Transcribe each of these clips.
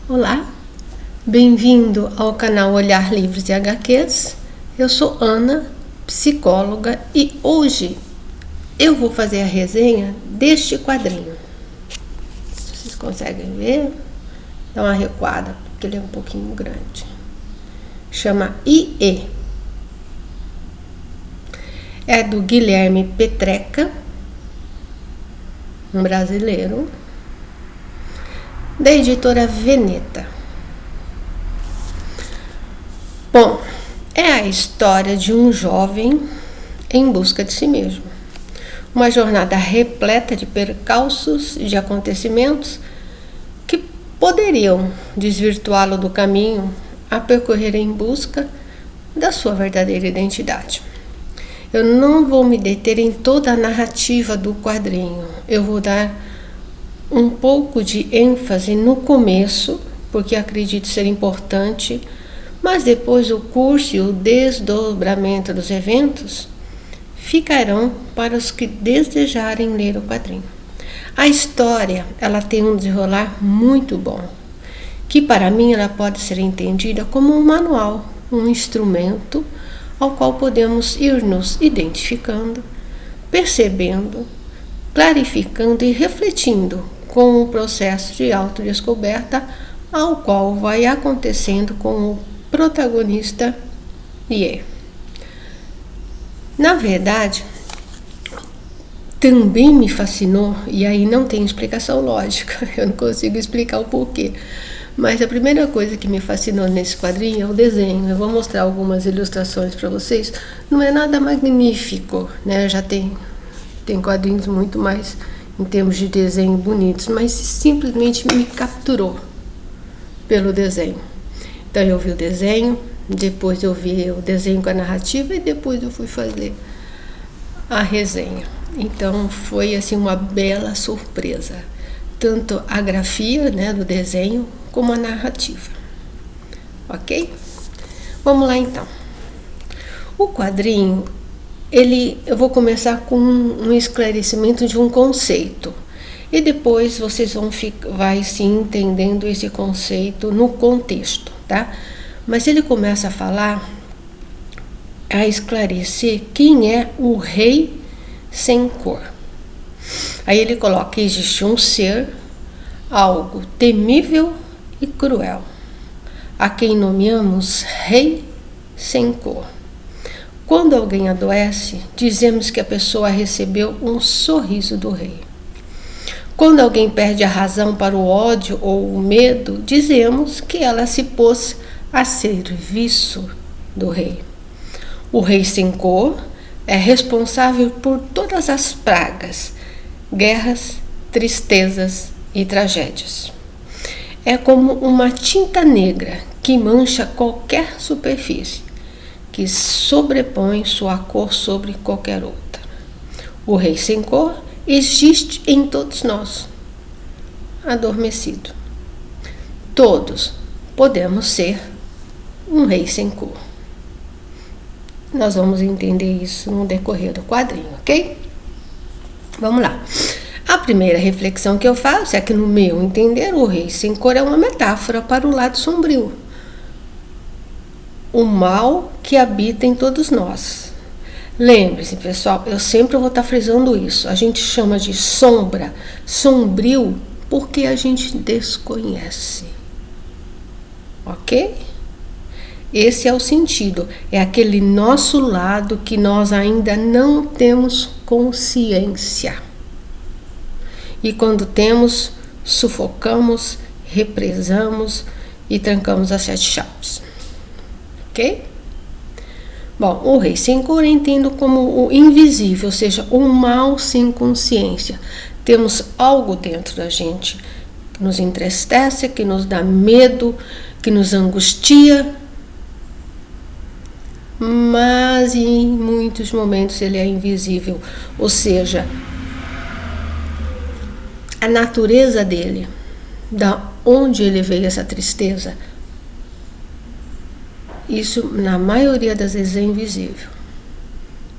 Olá, bem-vindo ao canal Olhar Livros e HQs. Eu sou Ana, psicóloga, e hoje eu vou fazer a resenha deste quadrinho. Vocês conseguem ver? Dá uma recuada, porque ele é um pouquinho grande. Chama IE. É do Guilherme Petreca, um brasileiro, da editora Veneta. Bom, é a história de um jovem em busca de si mesmo. Uma jornada repleta de percalços e de acontecimentos que poderiam desvirtuá-lo do caminho a percorrer em busca da sua verdadeira identidade. Eu não vou me deter em toda a narrativa do quadrinho. Eu vou dar um pouco de ênfase no começo, porque acredito ser importante, mas depois o curso e o desdobramento dos eventos ficarão para os que desejarem ler o quadrinho. A história, ela tem um desenrolar muito bom, que para mim ela pode ser entendida como um manual, um instrumento ao qual podemos ir nos identificando, percebendo, clarificando e refletindo com o processo de autodescoberta ao qual vai acontecendo com o protagonista IE. Na verdade, também me fascinou, e aí não tem explicação lógica, eu não consigo explicar o porquê, mas a primeira coisa que me fascinou nesse quadrinho é o desenho. Eu vou mostrar algumas ilustrações para vocês. Não é nada magnífico, né? Já tem quadrinhos muito mais em termos de desenho bonitos, mas simplesmente me capturou pelo desenho. Então eu vi o desenho, depois eu vi o desenho com a narrativa e depois eu fui fazer a resenha. Então foi assim uma bela surpresa, tanto a grafia, né, do desenho como a narrativa. Ok? Vamos lá então. O quadrinho, eu vou começar com um esclarecimento de um conceito e depois vocês vai se entendendo esse conceito no contexto, tá? Mas ele começa a falar, a esclarecer quem é o rei sem cor. Aí ele coloca que existe um ser, algo temível e cruel, a quem nomeamos rei sem cor. Quando alguém adoece, dizemos que a pessoa recebeu um sorriso do rei. Quando alguém perde a razão para o ódio ou o medo, dizemos que ela se pôs a serviço do rei. O rei sem cor é responsável por todas as pragas, guerras, tristezas e tragédias. É como uma tinta negra que mancha qualquer superfície, que sobrepõe sua cor sobre qualquer outra. O rei sem cor existe em todos nós, adormecido. Todos podemos ser um rei sem cor. Nós vamos entender isso no decorrer do quadrinho, ok? Vamos lá. A primeira reflexão que eu faço é que, no meu entender, o rei sem cor é uma metáfora para o lado sombrio, o mal que habita em todos nós. Lembre-se, pessoal, eu sempre vou estar frisando isso. A gente chama de sombra, sombrio, porque a gente desconhece. Ok? Esse é o sentido. É aquele nosso lado que nós ainda não temos consciência. E quando temos, sufocamos, represamos e trancamos as 7 chaves. Ok? Bom, o rei sem cor eu entendo como o invisível, ou seja, o mal sem consciência. Temos algo dentro da gente que nos entristece, que nos dá medo, que nos angustia, mas em muitos momentos ele é invisível, ou seja, a natureza dele, da onde ele veio essa tristeza, isso na maioria das vezes é invisível.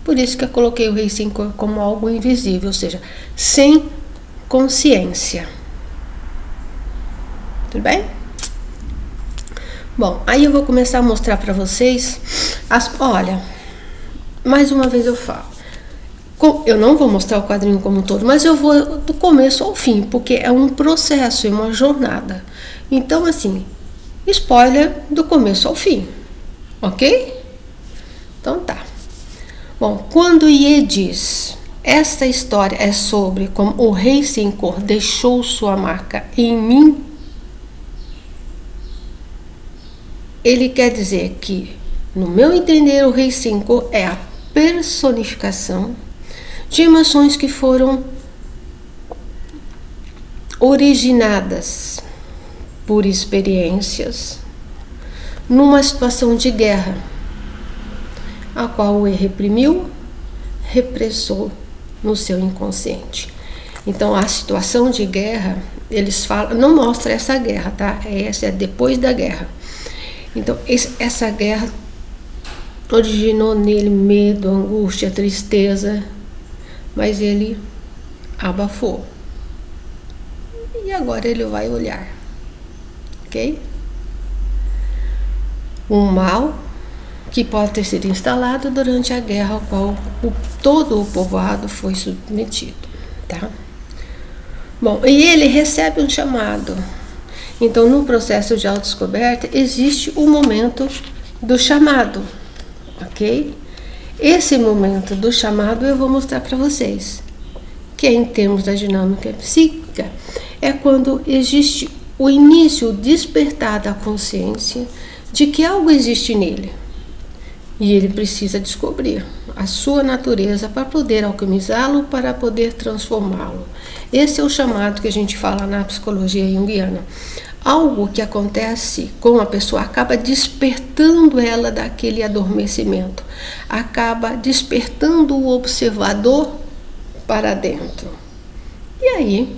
Por isso que eu coloquei o rei sem cor como algo invisível, ou seja, sem consciência. Tudo bem? Bom, aí eu vou começar a mostrar para vocês, olha, mais uma vez eu falo, eu não vou mostrar o quadrinho como um todo, mas eu vou do começo ao fim, porque é um processo, é uma jornada. Então, assim, spoiler do começo ao fim, ok? Então tá. Bom, quando Ye diz, essa história é sobre como o rei sem cor deixou sua marca em mim, ele quer dizer que, no meu entender, o rei sem cor é a personificação de emoções que foram originadas por experiências numa situação de guerra, a qual o reprimiu, repressou no seu inconsciente. Então, a situação de guerra, eles falam, não mostra essa guerra, tá? Essa é depois da guerra. Então, essa guerra originou nele medo, angústia, tristeza, mas ele abafou. E agora ele vai olhar, ok? Um mal que pode ter sido instalado durante a guerra ao qual todo o povoado foi submetido, tá? Bom, e ele recebe um chamado. Então, no processo de autodescoberta, existe o momento do chamado, ok? Esse momento do chamado eu vou mostrar para vocês, que é em termos da dinâmica psíquica, é quando existe o início, o despertar da consciência de que algo existe nele. E ele precisa descobrir a sua natureza para poder alquimizá-lo, para poder transformá-lo. Esse é o chamado que a gente fala na psicologia junguiana. Algo que acontece com a pessoa acaba despertando ela daquele adormecimento, acaba despertando o observador para dentro. E aí,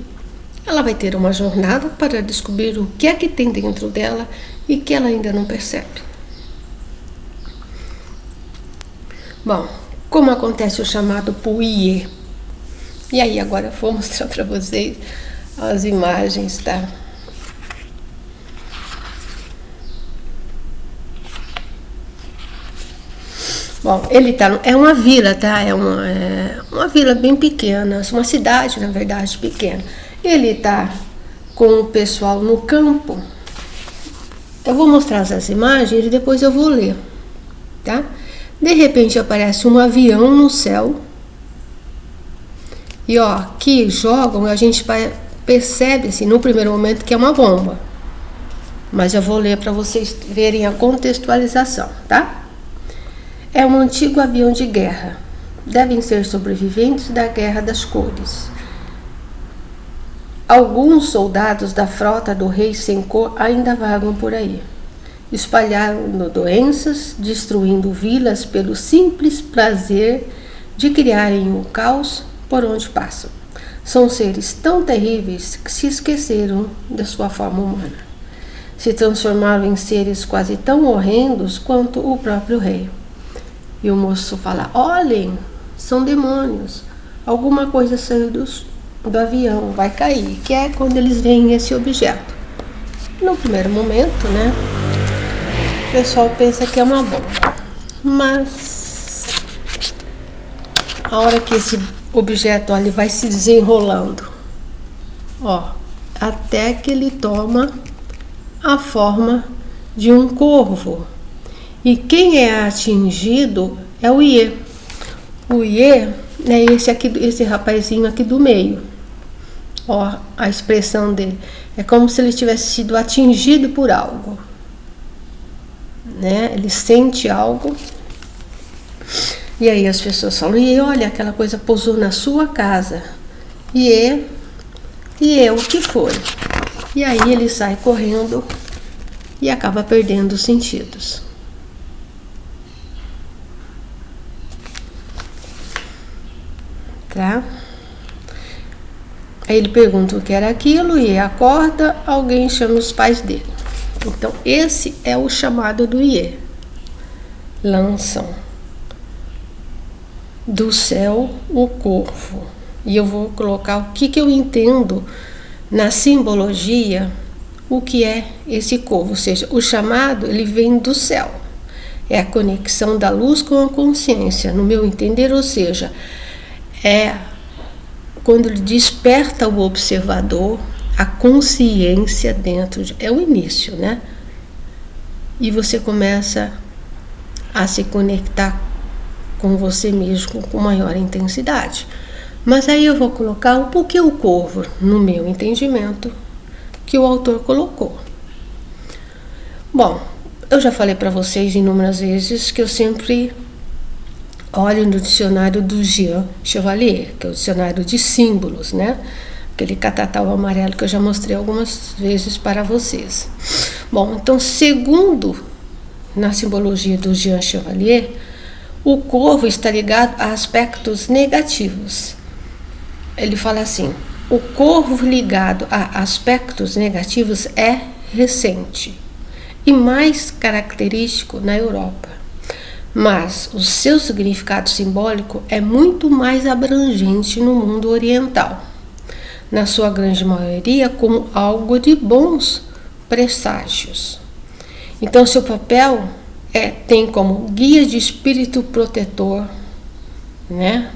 ela vai ter uma jornada para descobrir o que é que tem dentro dela e que ela ainda não percebe. Bom, como acontece o chamado Puie? E aí, agora eu vou mostrar para vocês as imagens, tá? Bom, ele tá, é uma vila, tá? É uma vila bem pequena, uma cidade, na verdade, pequena. Ele tá com o pessoal no campo. Eu vou mostrar essas imagens e depois eu vou ler, tá? De repente aparece um avião no céu. E ó, que jogam, a gente percebe assim, no primeiro momento que é uma bomba. Mas eu vou ler para vocês verem a contextualização, tá? É um antigo avião de guerra. Devem ser sobreviventes da Guerra das Cores. Alguns soldados da frota do Rei Sem Cor ainda vagam por aí, espalhando doenças, destruindo vilas pelo simples prazer de criarem um caos por onde passam. São seres tão terríveis que se esqueceram da sua forma humana. Se transformaram em seres quase tão horrendos quanto o próprio rei. E o moço fala, olhem, são demônios. Alguma coisa saiu do avião, vai cair. Que é quando eles veem esse objeto. No primeiro momento, né, o pessoal pensa que é uma bomba. Mas a hora que esse objeto ali vai se desenrolando, ó, até que ele toma a forma de um corvo. E quem é atingido é o Ye. O Ye é esse rapazinho aqui do meio. Ó, a expressão dele. É como se ele tivesse sido atingido por algo. Né? Ele sente algo. E aí as pessoas falam, Ye, olha, aquela coisa pousou na sua casa. Ye, o que foi? E aí ele sai correndo e acaba perdendo os sentidos. Tá? Aí ele pergunta o que era aquilo e acorda, alguém chama os pais dele. Então esse é o chamado do Ye. Lançam do céu o corvo. E eu vou colocar o que eu entendo na simbologia o que é esse corvo, ou seja, o chamado ele vem do céu. É a conexão da luz com a consciência, no meu entender, ou seja, é quando ele desperta o observador, a consciência dentro, é o início, né? E você começa a se conectar com você mesmo com maior intensidade. Mas aí eu vou colocar o porquê o corvo, no meu entendimento, que o autor colocou. Bom, eu já falei para vocês inúmeras vezes que eu sempre olho no dicionário do Jean Chevalier, que é o dicionário de símbolos, né? Aquele catatal amarelo que eu já mostrei algumas vezes para vocês. Bom, então, segundo na simbologia do Jean Chevalier, o corvo está ligado a aspectos negativos. Ele fala assim: o corvo ligado a aspectos negativos é recente e mais característico na Europa, mas o seu significado simbólico é muito mais abrangente no mundo oriental, na sua grande maioria como algo de bons presságios. Então, seu papel tem como guia de espírito protetor, né?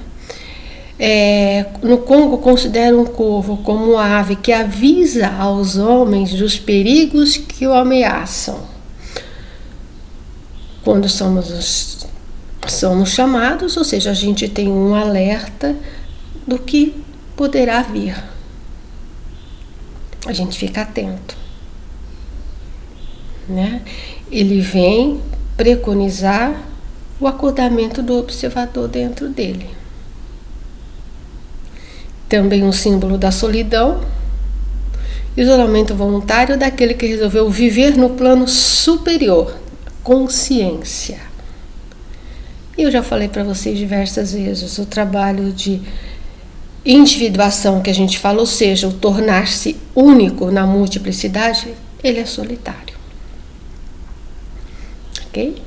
No Congo, considera um corvo como ave que avisa aos homens dos perigos que o ameaçam. Quando somos chamados, ou seja, a gente tem um alerta do que poderá vir. A gente fica atento, né? Ele vem preconizar o acordamento do observador dentro dele. Também um símbolo da solidão, isolamento voluntário daquele que resolveu viver no plano superior, consciência. E eu já falei para vocês diversas vezes, o trabalho de individuação que a gente fala, ou seja, o tornar-se único na multiplicidade, ele é solitário. Ok?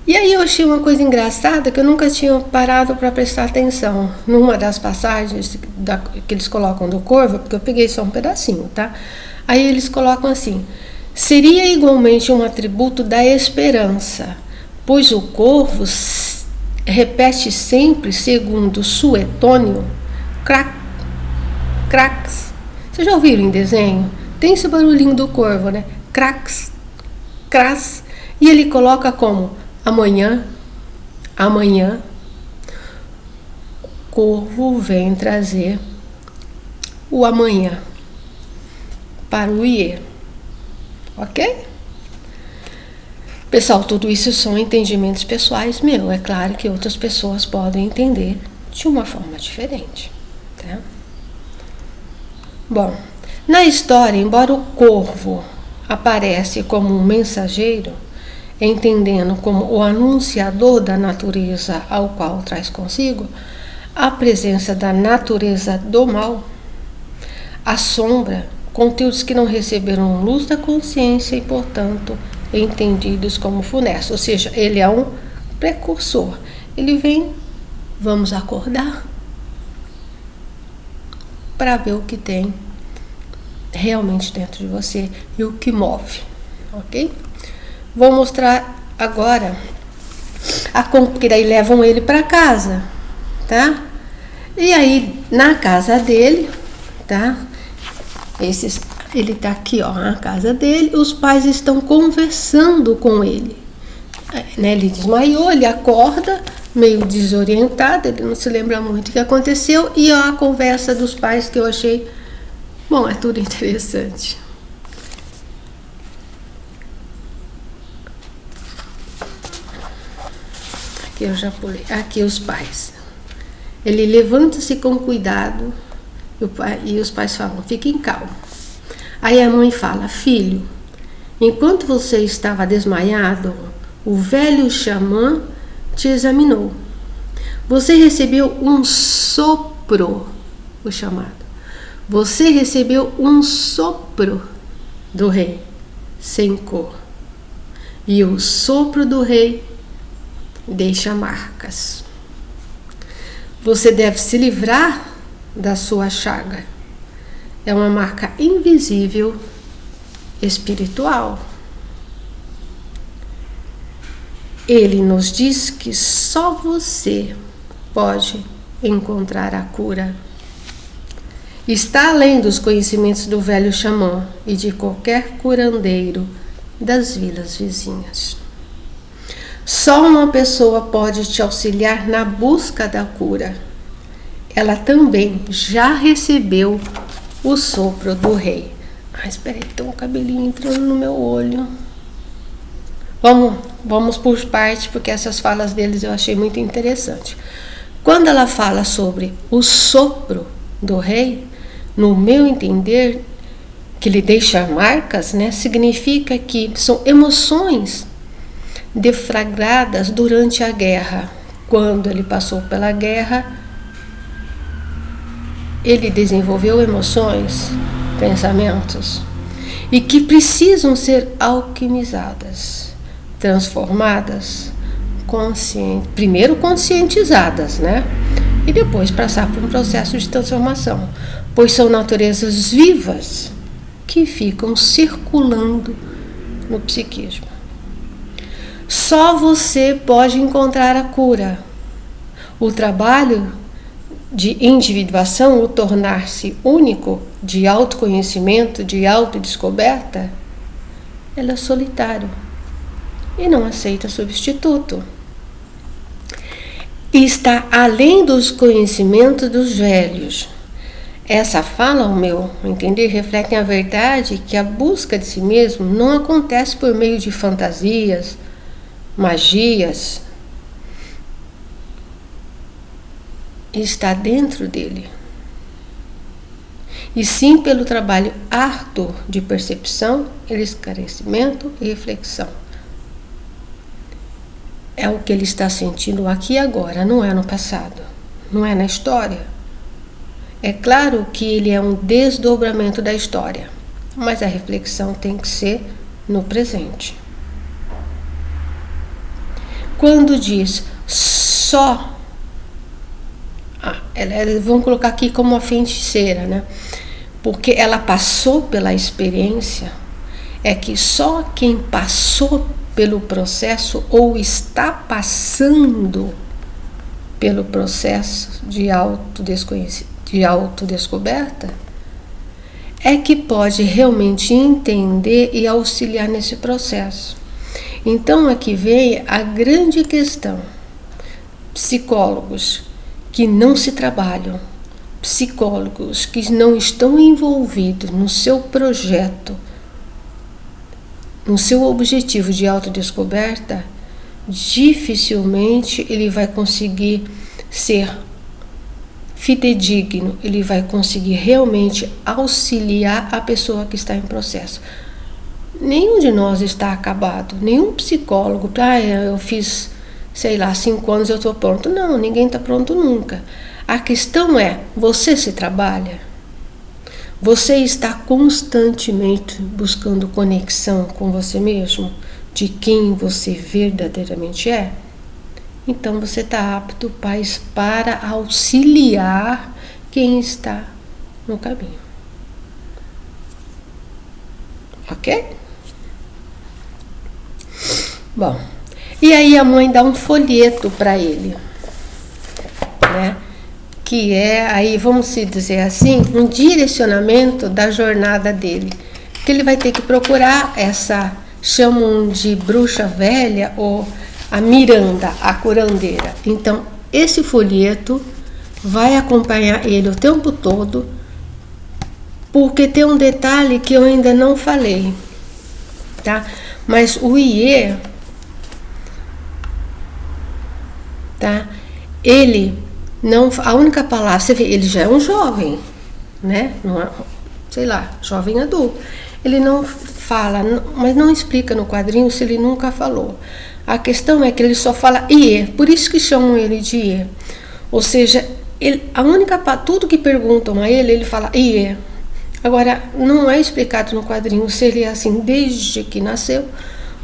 E aí eu achei uma coisa engraçada que eu nunca tinha parado para prestar atenção. Numa das passagens que eles colocam do corvo, porque eu peguei só um pedacinho, tá? Aí eles colocam assim: seria igualmente um atributo da esperança, pois o corvo repete sempre, segundo Suetônio, cracks. Vocês já ouviram em desenho? Tem esse barulhinho do corvo, né? Cracks, cras. E ele coloca como amanhã, o corvo vem trazer o amanhã para o IE. Ok? Pessoal, tudo isso são entendimentos pessoais meus. É claro que outras pessoas podem entender de uma forma diferente, tá? Bom, na história, embora o corvo aparece como um mensageiro, entendendo como o anunciador da natureza ao qual traz consigo a presença da natureza do mal, assombra conteúdos que não receberam luz da consciência e, portanto, entendidos como funestos. Ou seja, ele é um precursor. Ele vem, vamos acordar para ver o que tem realmente dentro de você e o que move, ok? Vou mostrar agora porque daí levam ele para casa, tá? E aí na casa dele, tá? Ele tá aqui, ó, na casa dele. Os pais estão conversando com ele, né? Ele desmaiou, ele acorda meio desorientado, ele não se lembra muito o que aconteceu, e ó, a conversa dos pais que eu achei, bom, é tudo interessante. Aqui eu já pulei. Aqui os pais. Ele levanta-se com cuidado e os pais falam: fiquem calmos. Aí a mãe fala: filho, enquanto você estava desmaiado, o velho xamã te examinou. Você recebeu um sopro, o chamado. Você recebeu um sopro do rei, sem cor. E o sopro do rei deixa marcas. Você deve se livrar da sua chaga. é uma marca invisível espiritual. Ele nos diz que só você pode encontrar a cura. Está além dos conhecimentos do velho xamã e de qualquer curandeiro das vilas vizinhas. Só uma pessoa pode te auxiliar na busca da cura. Ela também já recebeu o sopro do rei. Espera aí, tem um cabelinho entrando no meu olho. Vamos por partes, porque essas falas deles eu achei muito interessante. Quando ela fala sobre o sopro do rei, no meu entender, que lhe deixa marcas, né, significa que são emoções deflagradas durante a guerra. Quando ele passou pela guerra, ele desenvolveu emoções, pensamentos, e que precisam ser alquimizadas, transformadas, primeiro conscientizadas, né? E depois passar por um processo de transformação, pois são naturezas vivas que ficam circulando no psiquismo. Só você pode encontrar a cura. O trabalho de individuação, o tornar-se único, de autoconhecimento, de autodescoberta, ela é solitário e não aceita substituto. E está além dos conhecimentos dos velhos. Essa fala, ao meu entender, reflete a verdade que a busca de si mesmo não acontece por meio de fantasias, magias. Está dentro dele. E sim pelo trabalho árduo de percepção, esclarecimento e reflexão. É o que ele está sentindo aqui e agora, não é no passado, não é na história. É claro que ele é um desdobramento da história, mas a reflexão tem que ser no presente. Quando diz só, vamos colocar aqui como uma feiticeira, né? Porque ela passou pela experiência, é que só quem passou pelo processo ou está passando pelo processo de autodescoberta é que pode realmente entender e auxiliar nesse processo. Então aqui vem a grande questão. Psicólogos que não se trabalham, psicólogos que não estão envolvidos no seu projeto, no seu objetivo de autodescoberta, dificilmente ele vai conseguir ser fidedigno, ele vai conseguir realmente auxiliar a pessoa que está em processo. Nenhum de nós está acabado, nenhum psicólogo, eu fiz, 5 anos eu estou pronto. Não, ninguém está pronto nunca. A questão é, você se trabalha? Você está constantemente buscando conexão com você mesmo, de quem você verdadeiramente é? Então você está apto para auxiliar quem está no caminho. Ok? Bom, e aí a mãe dá um folheto para ele, né? Que é, aí vamos dizer assim, um direcionamento da jornada dele. Que ele vai ter que procurar chamam de bruxa velha ou a Miranda, a curandeira. Então, esse folheto vai acompanhar ele o tempo todo, porque tem um detalhe que eu ainda não falei, tá? Mas o IE, tá? Ele não, a única palavra, você vê, ele já é um jovem, né? Não é, jovem adulto. Ele não fala, mas não explica no quadrinho se ele nunca falou. A questão é que ele só fala IE, por isso que chamam ele de IE. Ou seja, tudo que perguntam a ele fala IE. Agora, não é explicado no quadrinho se ele é assim desde que nasceu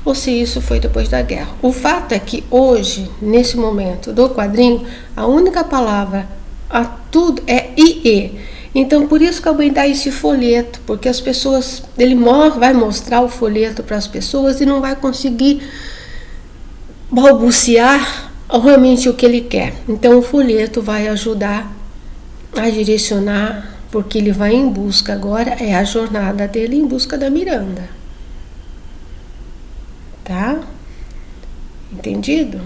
ou se isso foi depois da guerra. O fato é que hoje, nesse momento do quadrinho, a única palavra a tudo é IE. Então, por isso que a mãe dá esse folheto, porque as pessoas, vai mostrar o folheto para as pessoas e não vai conseguir balbuciar realmente o que ele quer. Então, o folheto vai ajudar a direcionar, porque ele vai em busca agora, é a jornada dele em busca da Miranda. Tá? Entendido?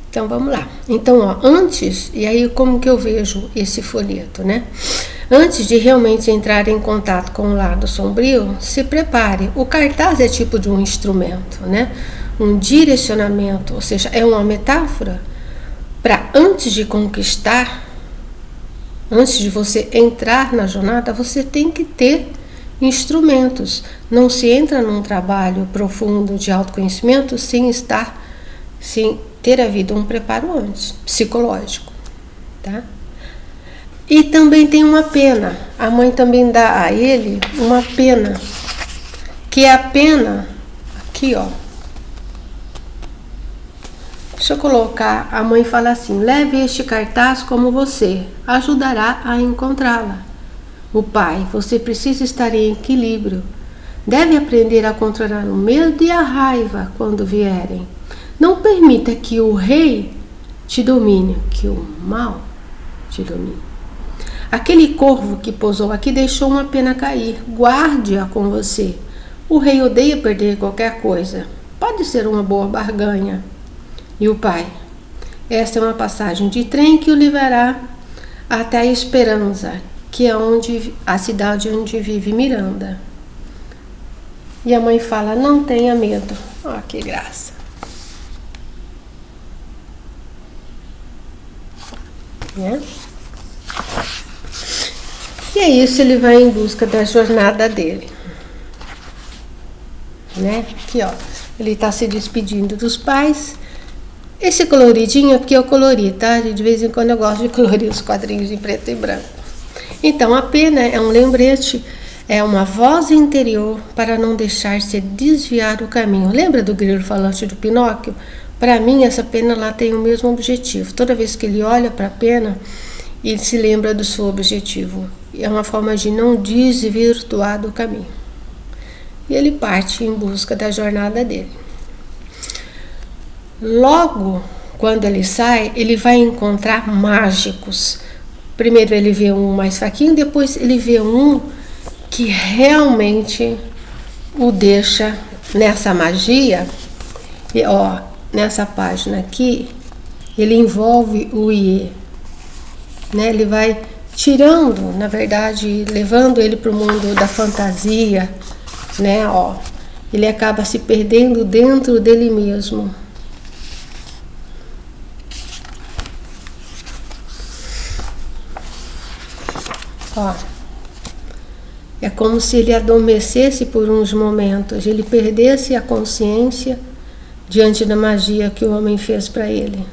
Então vamos lá. Então, ó, antes, e aí como que eu vejo esse folheto, né? Antes de realmente entrar em contato com o lado sombrio, se prepare. O cartaz é tipo de um instrumento, né? Um direcionamento, ou seja, é uma metáfora para antes de conquistar, antes de você entrar na jornada, você tem que ter instrumentos. Não se entra num trabalho profundo de autoconhecimento sem ter havido um preparo antes, psicológico, tá? E também tem uma pena. A mãe também dá a ele uma pena, que é a pena aqui, ó. Deixa eu colocar. A mãe fala assim: leve este cartaz como você, ajudará a encontrá-la. O pai: você precisa estar em equilíbrio. Deve aprender a controlar o medo e a raiva quando vierem. Não permita que o rei te domine, que o mal te domine. Aquele corvo que pousou aqui deixou uma pena cair. Guarde-a com você. O rei odeia perder qualquer coisa. Pode ser uma boa barganha. E o pai: esta é uma passagem de trem que o levará até a Esperança, que é a cidade onde vive Miranda. E a mãe fala: não tenha medo. Ó, que graça. Né? E é isso, ele vai em busca da jornada dele. Né? Aqui, ó, ele está se despedindo dos pais. Esse coloridinho é porque eu colori, tá? De vez em quando eu gosto de colorir os quadrinhos em preto e branco. Então, a pena é um lembrete, é uma voz interior para não deixar-se desviar do caminho. Lembra do grilo falante do Pinóquio? Para mim, essa pena lá tem o mesmo objetivo. Toda vez que ele olha para a pena, ele se lembra do seu objetivo. É uma forma de não desvirtuar do caminho. E ele parte em busca da jornada dele. Logo, quando ele sai, ele vai encontrar mágicos. Primeiro ele vê um mais fraquinho, depois ele vê um que realmente o deixa nessa magia. E, ó, nessa página aqui, ele envolve o Iê, né? Ele vai tirando, na verdade, levando ele para o mundo da fantasia, né? Ó, ele acaba se perdendo dentro dele mesmo. Ó, é como se ele adormecesse por uns momentos, ele perdesse a consciência diante da magia que o homem fez para ele,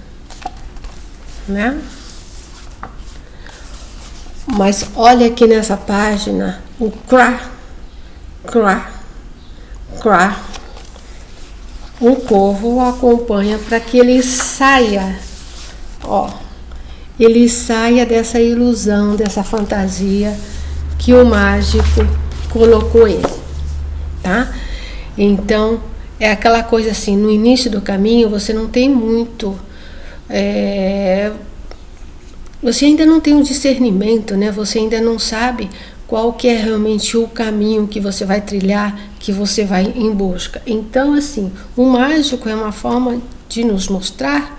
né? Mas olha aqui nessa página, o crá, o corvo o acompanha para que ele saia, ó, ele saia dessa ilusão, dessa fantasia que o mágico colocou ele, tá? Então, é aquela coisa assim, no início do caminho você não tem muito, você ainda não tem um discernimento, né? Você ainda não sabe qual que é realmente o caminho que você vai trilhar, que você vai em busca. Então, assim, o mágico é uma forma de nos mostrar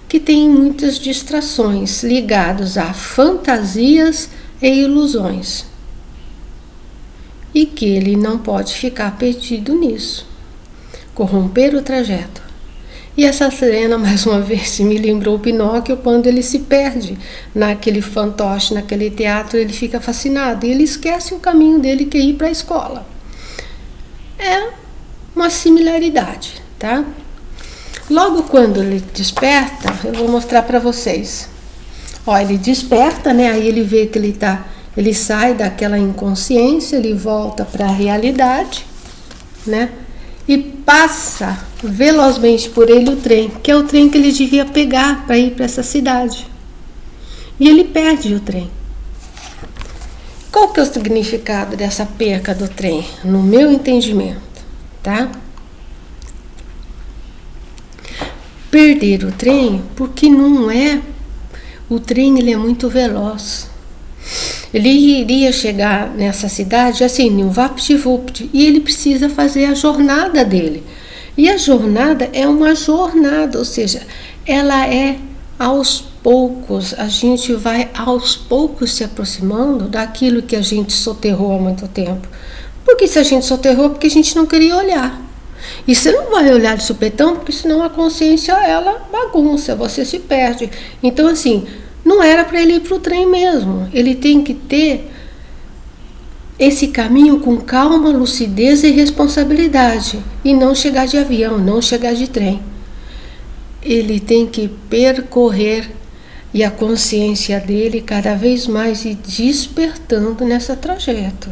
que tem muitas distrações ligadas a fantasias e ilusões. E que ele não pode ficar perdido nisso. Corromper o trajeto. E essa cena, mais uma vez, me lembrou o Pinóquio quando ele se perde naquele fantoche, naquele teatro, ele fica fascinado e ele esquece o caminho dele que é ir para a escola. É uma similaridade, tá? Logo quando ele desperta, eu vou mostrar para vocês. Ó, ele desperta, né? Aí ele vê que ele sai daquela inconsciência, ele volta para a realidade, né? E passa velozmente por ele o trem, que é o trem que ele devia pegar para ir para essa cidade. e ele perde o trem. Qual que é o significado dessa perca do trem? No meu entendimento, tá? Perder o trem porque não é... O trem, ele é muito veloz. Ele iria chegar nessa cidade assim, no vapt-vupt, e ele precisa fazer a jornada dele. E a jornada é uma jornada, ou seja, ela é aos poucos, a gente vai aos poucos se aproximando daquilo que a gente soterrou há muito tempo. Porque se a gente soterrou, porque a gente não queria olhar. E você não vai olhar de supetão, porque senão a consciência, ela bagunça, você se perde. Então, assim, não era para ele ir para o trem mesmo. Ele tem que ter esse caminho com calma, lucidez e responsabilidade. E não chegar de avião, não chegar de trem. Ele tem que percorrer e a consciência dele cada vez mais ir despertando nessa trajeto.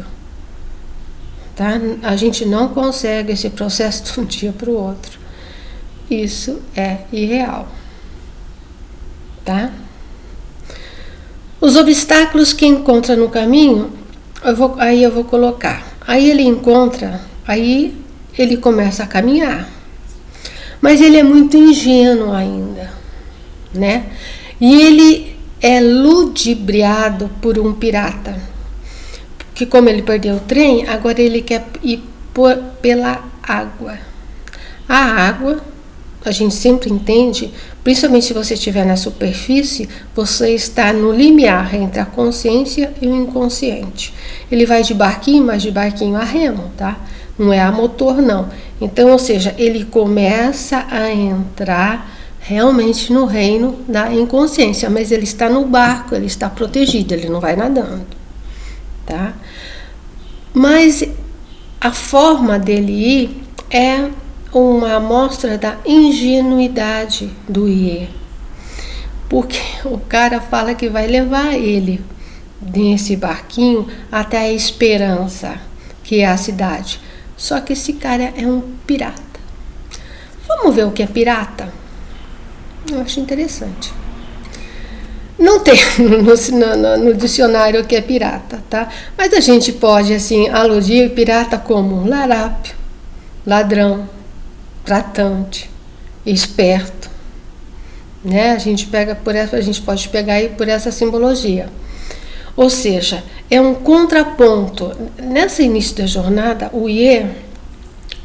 Tá? A gente não consegue esse processo de um dia para o outro. Isso é irreal. Tá? Os obstáculos que encontra no caminho, eu vou colocar. Aí ele encontra, aí ele começa a caminhar. Mas ele é muito ingênuo ainda, né? E ele é ludibriado por um pirata. Que como ele perdeu o trem, agora ele quer ir pela água. A água, a gente sempre entende, principalmente se você estiver na superfície, você está no limiar entre a consciência e o inconsciente. Ele vai de barquinho, mas de barquinho a remo, tá? Não é a motor, não. Então, ou seja, ele começa a entrar realmente no reino da inconsciência, mas ele está no barco, ele está protegido, ele não vai nadando. Tá? Mas a forma dele ir é uma amostra da ingenuidade do IE, porque o cara fala que vai levar ele nesse barquinho até a Esperança, que é a cidade, só que esse cara é um pirata. Vamos ver o que é pirata? Eu acho interessante. Não tem no dicionário o que é pirata, tá? Mas a gente pode, assim, aludir pirata como larápio, ladrão, tratante, esperto, né? A gente pode pegar aí por essa simbologia. Ou seja, é um contraponto. Nesse início da jornada, o IE,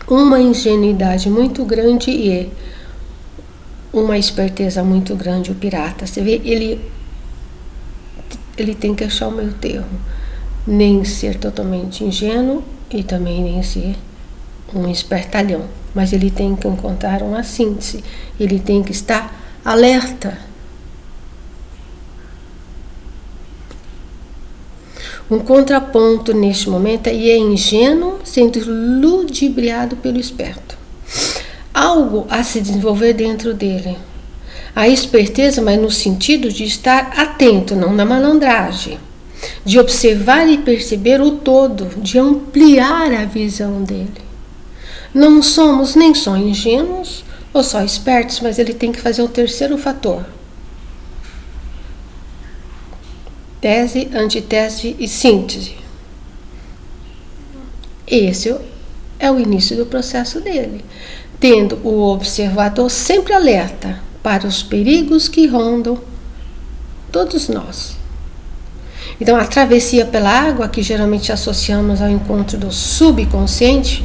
uma ingenuidade muito grande e uma esperteza muito grande, o pirata. Você vê, ele tem que achar o meio termo, nem ser totalmente ingênuo e também nem ser um espertalhão, mas ele tem que encontrar uma síntese, ele tem que estar alerta. Um contraponto neste momento é ingênuo sendo ludibriado pelo esperto. Algo a se desenvolver dentro dele. A esperteza, mas no sentido de estar atento, não na malandragem, de observar e perceber o todo, de ampliar a visão dele. Não somos nem só ingênuos ou só espertos, mas ele tem que fazer o terceiro fator. Tese, antitese e síntese. Esse é o início do processo dele, tendo o observador sempre alerta para os perigos que rondam todos nós. Então, a travessia pela água, que geralmente associamos ao encontro do subconsciente,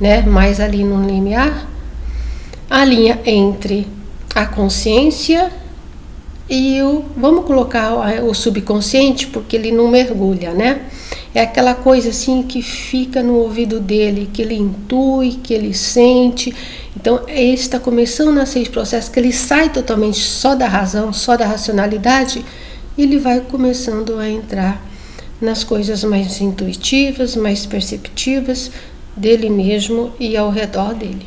né, mais ali no limiar, a linha entre a consciência e vamos colocar o subconsciente, porque ele não mergulha, né? É aquela coisa assim que fica no ouvido dele, que ele intui, que ele sente. Então, ele está começando a ser esse processo que ele sai totalmente só da razão, só da racionalidade, e ele vai começando a entrar nas coisas mais intuitivas, mais perceptivas dele mesmo e ao redor dele.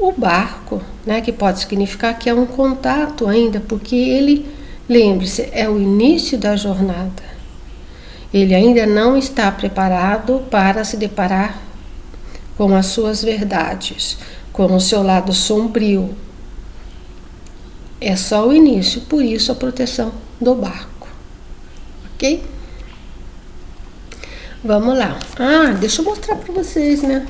O barco, né, que pode significar que é um contato ainda, porque ele, lembre-se, é o início da jornada. Ele ainda não está preparado para se deparar com as suas verdades, com o seu lado sombrio. É só o início, por isso a proteção do barco, ok? Vamos lá. Deixa eu mostrar para vocês, né?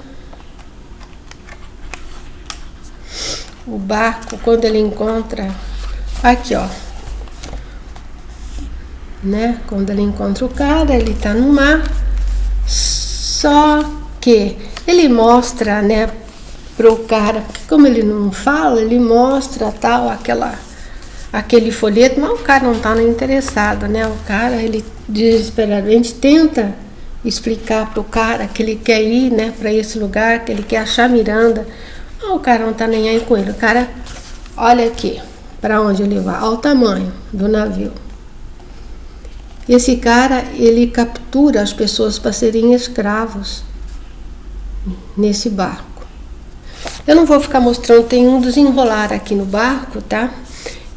O barco, quando ele encontra... Aqui, ó. Né? Quando ele encontra o cara, ele tá no mar. Só que ele mostra, né, pro cara, porque como ele não fala, ele mostra tal, aquele folheto, mas o cara não tá nem interessado, né? O cara, ele desesperadamente tenta explicar pro cara que ele quer ir, né, para esse lugar, que ele quer achar Miranda. O cara não tá nem aí com ele. O cara, olha aqui, para onde ele vai, ao tamanho do navio. Esse cara, ele captura as pessoas para serem escravos nesse barco. Eu não vou ficar mostrando, tem um desenrolar aqui no barco, tá?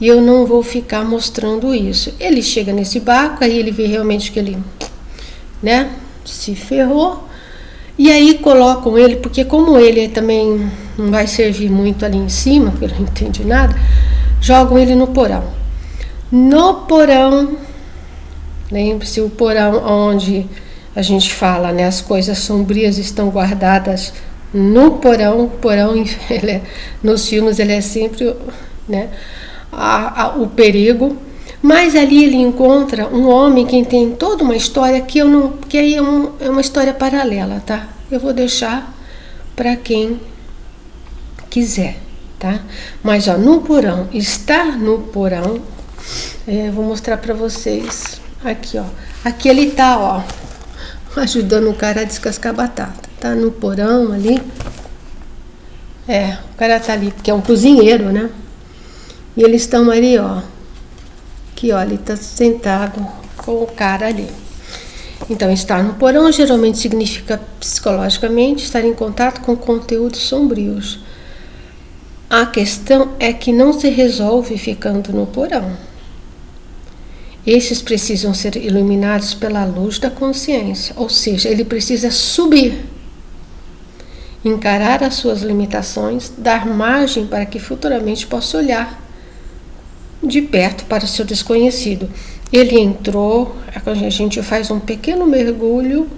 E eu não vou ficar mostrando isso. Ele chega nesse barco, aí ele vê realmente que ele, né, se ferrou. E aí colocam ele, porque como ele também não vai servir muito ali em cima, porque ele não entende nada, jogam ele no porão. No porão, lembre-se, o porão onde a gente fala, né, as coisas sombrias estão guardadas no porão. O porão, nos filmes, ele é sempre, né, o perigo. Mas ali ele encontra um homem que tem toda uma história que aí é uma história paralela, tá? Eu vou deixar para quem quiser, tá? Mas ó, no porão, estar no porão, vou mostrar para vocês aqui, ó. Aqui ele tá, ó, ajudando o cara a descascar a batata, tá? No porão ali. O cara tá ali, porque é um cozinheiro, né? E eles estão ali, ó. Aqui, ó, ele está sentado com o cara ali. Então, estar no porão geralmente significa psicologicamente estar em contato com conteúdos sombrios. A questão é que não se resolve ficando no porão. Esses precisam ser iluminados pela luz da consciência, ou seja, ele precisa subir, encarar as suas limitações, dar margem para que futuramente possa olhar de perto para o seu desconhecido. Ele entrou, a gente faz um pequeno mergulho,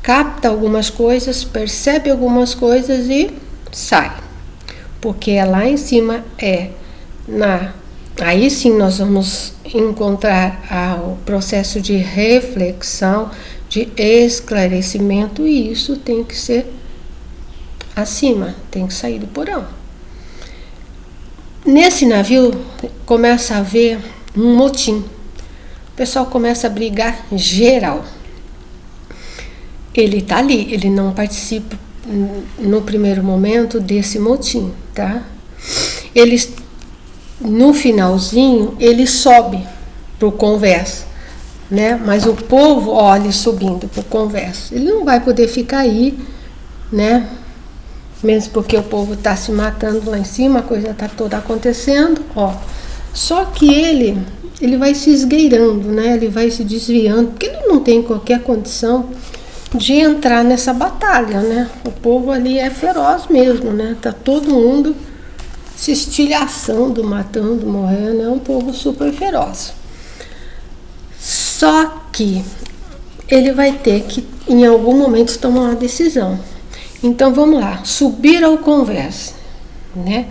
capta algumas coisas, percebe algumas coisas e sai. Porque lá em cima aí sim nós vamos encontrar o processo de reflexão, de esclarecimento, e isso tem que ser acima, tem que sair do porão. Nesse navio começa a haver um motim. O pessoal começa a brigar geral. Ele tá ali, ele não participa no primeiro momento desse motim, tá? Eles, no finalzinho, ele sobe pro convés, né? Mas o povo olha subindo pro convés. Ele não vai poder ficar aí, né? Mesmo porque o povo está se matando lá em cima, a coisa está toda acontecendo, ó. Só que ele vai se esgueirando, né? Ele vai se desviando, porque ele não tem qualquer condição de entrar nessa batalha, né? O povo ali é feroz mesmo, né? Tá todo mundo se estilhaçando, matando, morrendo, é um povo super feroz. Só que ele vai ter que, em algum momento, tomar uma decisão. Então vamos lá, subir ao convés, né?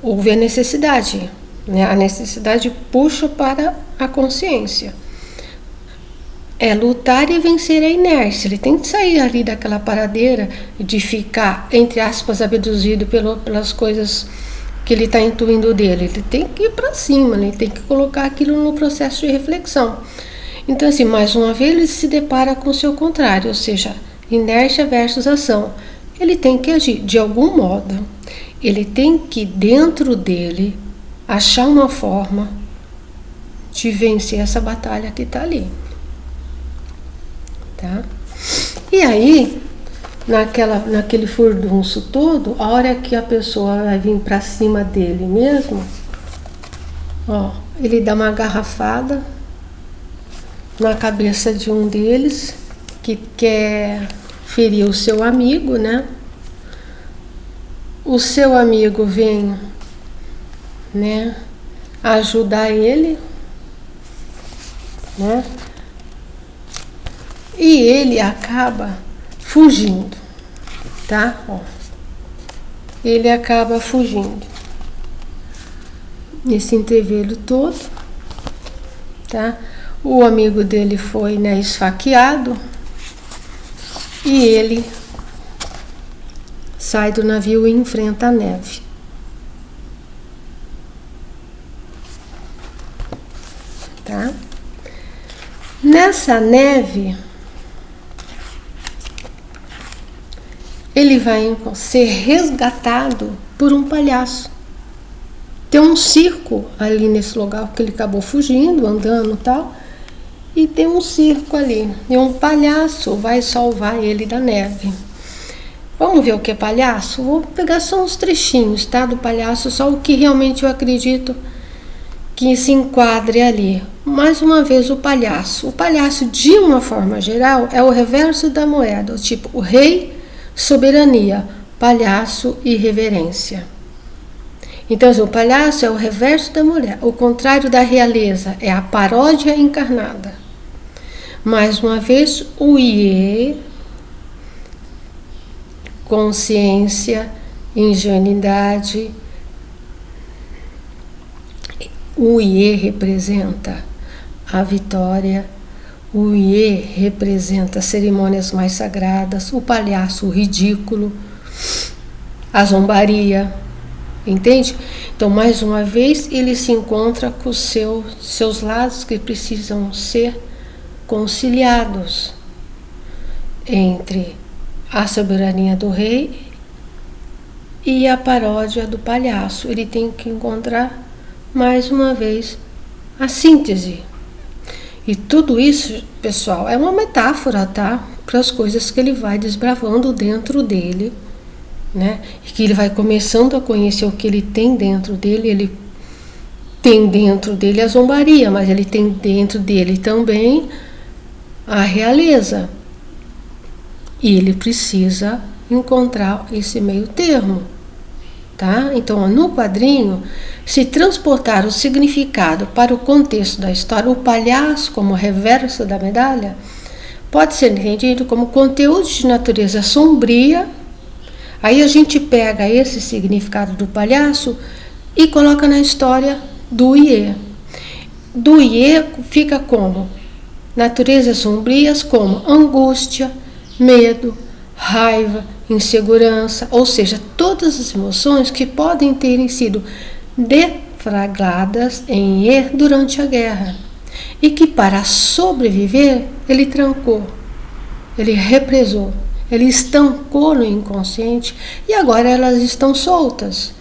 Houve a necessidade, né? A necessidade puxa para a consciência. É lutar e vencer a inércia. Ele tem que sair ali daquela paradeira de ficar, entre aspas, abduzido pelas coisas que ele está intuindo dele. Ele tem que ir para cima, ele tem que colocar aquilo no processo de reflexão. Então, assim, mais uma vez ele se depara com o seu contrário, ou seja, inércia versus ação. Ele tem que agir de algum modo, ele tem que, dentro dele, achar uma forma de vencer essa batalha que está ali. Tá? E aí, naquele furdunço todo, a hora que a pessoa vai vir para cima dele mesmo, ó, ele dá uma garrafada na cabeça de um deles que quer ferir o seu amigo, né? O seu amigo vem, né, ajudar ele, né? E ele acaba fugindo, tá? Ó, ele acaba fugindo nesse intervalo todo, tá? O amigo dele foi, né, esfaqueado e ele sai do navio e enfrenta a neve. Tá? Nessa neve, ele vai ser resgatado por um palhaço. Tem um circo ali nesse lugar, porque ele acabou fugindo, andando e tal, e tem um circo ali, e um palhaço vai salvar ele da neve. Vamos ver o que é palhaço? Vou pegar só uns trechinhos, tá, do palhaço, só o que realmente eu acredito que se enquadre ali. Mais uma vez, o palhaço. O palhaço, de uma forma geral, é o reverso da moeda, tipo o rei, soberania, palhaço e reverência. Então, o palhaço é o reverso da mulher. O contrário da realeza é a paródia encarnada. Mais uma vez, o Iê, consciência, ingenuidade. O Iê representa a vitória. O Iê representa as cerimônias mais sagradas. O palhaço, o ridículo, a zombaria. Entende? Então, mais uma vez, ele se encontra com os seus lados que precisam ser conciliados entre a soberania do rei e a paródia do palhaço. Ele tem que encontrar, mais uma vez, a síntese. E tudo isso, pessoal, é uma metáfora, tá? Para as coisas que ele vai desbravando dentro dele, né? E que ele vai começando a conhecer o que ele tem dentro dele. Ele tem dentro dele a zombaria, mas ele tem dentro dele também a realeza. E ele precisa encontrar esse meio termo, tá? Então, no quadrinho, se transportar o significado para o contexto da história, o palhaço como reverso da medalha pode ser entendido como conteúdo de natureza sombria. Aí a gente pega esse significado do palhaço e coloca na história do Iê. Do Iê fica como naturezas sombrias, como angústia, medo, raiva, insegurança, ou seja, todas as emoções que podem ter sido deflagradas em Iê durante a guerra e que, para sobreviver, ele trancou, ele represou. Ele estancou no inconsciente e agora elas estão soltas.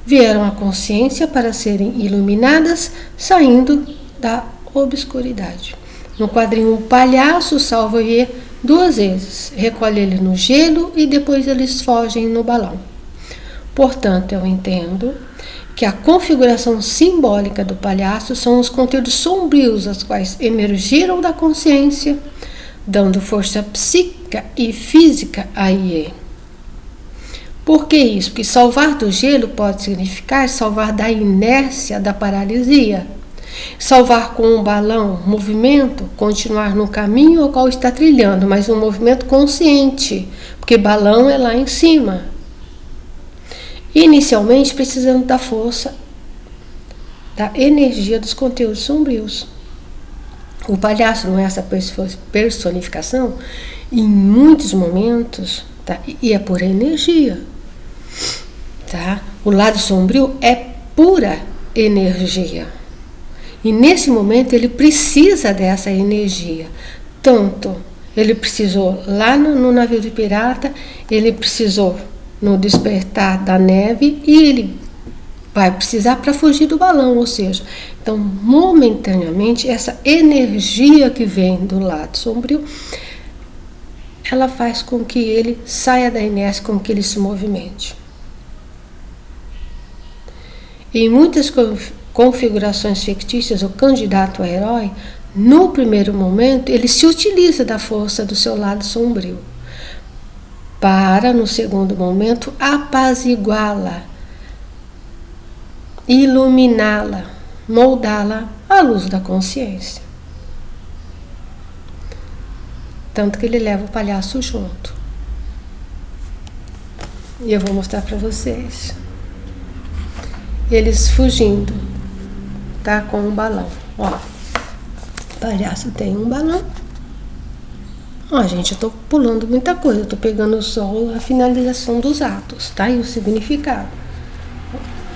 Vieram à consciência para serem iluminadas, saindo da obscuridade. No quadrinho, o palhaço salva o Iê 2 vezes. Recolhe ele no gelo e depois eles fogem no balão. Portanto, eu entendo que a configuração simbólica do palhaço são os conteúdos sombrios, os quais emergiram da consciência, dando força psíquica e física a Iê. Por que isso? Porque salvar do gelo pode significar salvar da inércia, da paralisia. Salvar com um balão, movimento, continuar no caminho ao qual está trilhando, mas um movimento consciente, porque balão é lá em cima. Inicialmente precisando da força, da energia dos conteúdos sombrios. O palhaço não é essa personificação em muitos momentos, tá? E é pura energia, tá? O lado sombrio é pura energia. E nesse momento ele precisa dessa energia. Tanto ele precisou lá no navio de pirata, ele precisou no despertar da neve e ele vai precisar para fugir do balão, ou seja, então momentaneamente essa energia que vem do lado sombrio, ela faz com que ele saia da inércia, com que ele se movimente. Em muitas configurações fictícias, o candidato a herói, no primeiro momento, ele se utiliza da força do seu lado sombrio, para, no segundo momento, apaziguá-la, iluminá-la, moldá-la à luz da consciência. Tanto que ele leva o palhaço junto. E eu vou mostrar para vocês. Eles fugindo, tá? Com um balão. Ó, o palhaço tem um balão. Ó, gente, eu tô pulando muita coisa. Eu tô pegando só a finalização dos atos, tá? E o significado.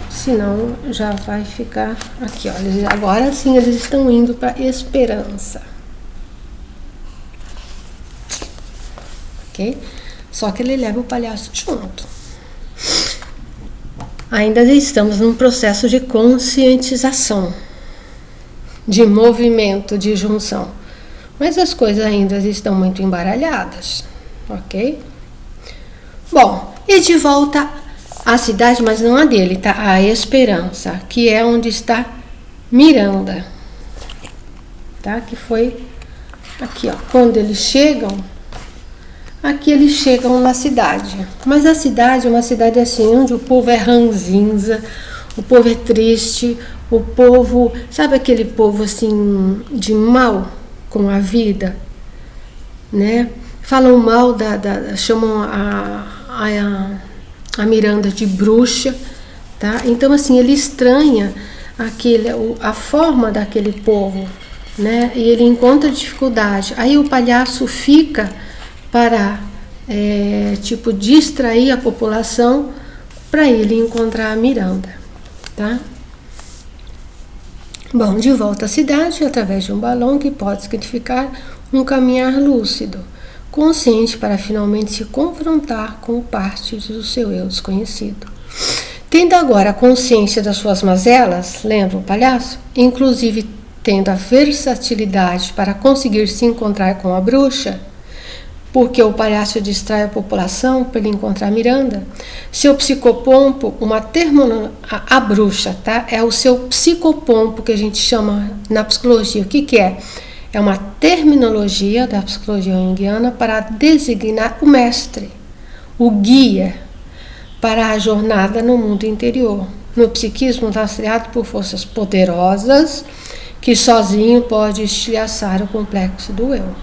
Senão já vai ficar aqui, ó. Agora sim eles estão indo para esperança. Ok? Só que ele leva o palhaço junto. Ainda estamos num processo de conscientização, de movimento, de junção. Mas as coisas ainda estão muito embaralhadas, ok? Bom, e de volta à cidade, mas não a dele, tá? A Esperança, que é onde está Miranda, tá? Que foi aqui, ó. Quando eles chegam, aqui eles chegam na cidade. Mas a cidade é uma cidade assim, onde o povo é ranzinza, o povo é triste, o povo, sabe aquele povo assim, de mal com a vida, né? Falam mal chamam a Miranda de bruxa, tá? Então assim, ele estranha a forma daquele povo, né? E ele encontra dificuldade. Aí o palhaço fica para distrair a população para ele encontrar a Miranda, tá? Bom, de volta à cidade, através de um balão que pode significar um caminhar lúcido, consciente para finalmente se confrontar com parte do seu eu desconhecido. Tendo agora a consciência das suas mazelas, lembra o palhaço? Inclusive tendo a versatilidade para conseguir se encontrar com a bruxa, porque o palhaço distrai a população para ele encontrar Miranda. Seu psicopompo, a bruxa, tá? É o seu psicopompo que a gente chama na psicologia. O que é? É uma terminologia da psicologia junguiana para designar o mestre, o guia para a jornada no mundo interior. No psiquismo rastreado por forças poderosas que sozinho pode estilhaçar o complexo do eu.